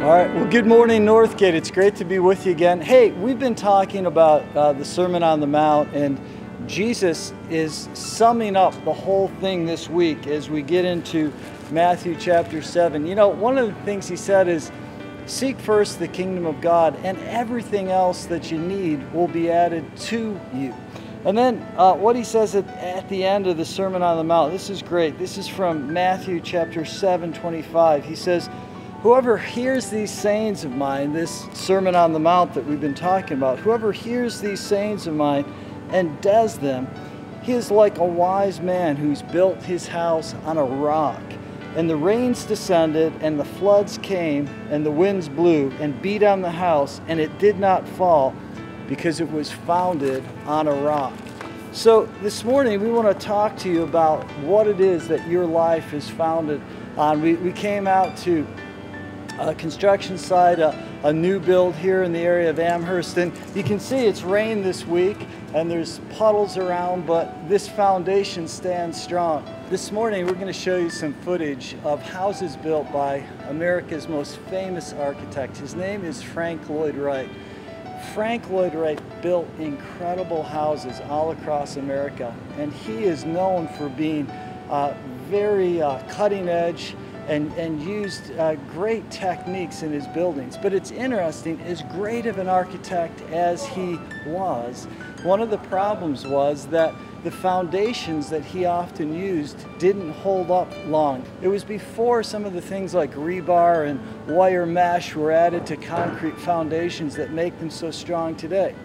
All right, well, good morning, Northgate. It's great to be with you again. Hey, we've been talking about the Sermon on the Mount, and Jesus is summing up the whole thing this week as we get into Matthew chapter 7. You know, one of the things he said is, seek first the kingdom of God, and everything else that you need will be added to you. And then what he says at the end of the Sermon on the Mount, this is great. This is from Matthew chapter 7:25. He says, whoever hears these sayings of mine, this Sermon on the Mount that we've been talking about, whoever hears these sayings of mine and does them, he is like a wise man who's built his house on a rock. And the rains descended, and the floods came, and the winds blew and beat on the house, and it did not fall, because it was founded on a rock. So this morning we want to talk to you about what it is that your life is founded on. We came out to a construction site, a new build here in the area of Amherst, and you can see it's rained this week and there's puddles around, but this foundation stands strong. This morning we're going to show you some footage of houses built by America's most famous architect. His name is Frank Lloyd Wright. Frank Lloyd Wright built incredible houses all across America, and he is known for being very cutting edge and used great techniques in his buildings. But it's interesting, as great of an architect as he was, one of the problems was that the foundations that he often used didn't hold up long. It was before some of the things like rebar and wire mesh were added to concrete foundations that make them so strong today.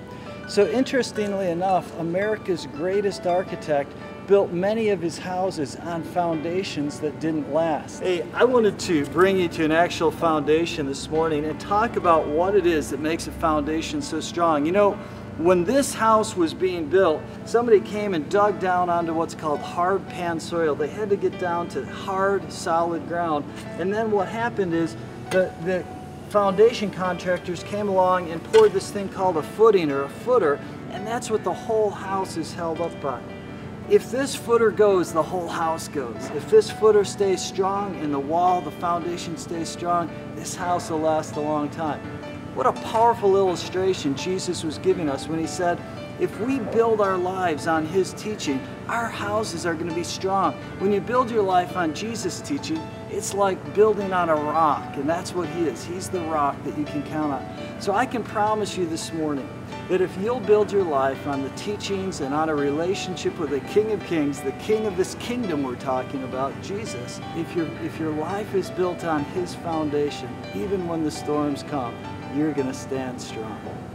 So interestingly enough, America's greatest architect built many of his houses on foundations that didn't last. Hey, I wanted to bring you to an actual foundation this morning and talk about what it is that makes a foundation so strong. You know, when this house was being built, somebody came and dug down onto what's called hard pan soil. They had to get down to hard, solid ground. And then what happened is the foundation contractors came along and poured this thing called a footing or a footer, and that's what the whole house is held up by. If this footer goes, the whole house goes. If this footer stays strong and the wall, the foundation stays strong, this house will last a long time. What a powerful illustration Jesus was giving us when he said, if we build our lives on his teaching, our houses are going to be strong. When you build your life on Jesus' teaching, it's like building on a rock, and that's what he is. He's the rock that you can count on. So I can promise you this morning that if you'll build your life on the teachings and on a relationship with the King of Kings, the King of this kingdom we're talking about, Jesus, if your life is built on his foundation, even when the storms come, you're going to stand strong.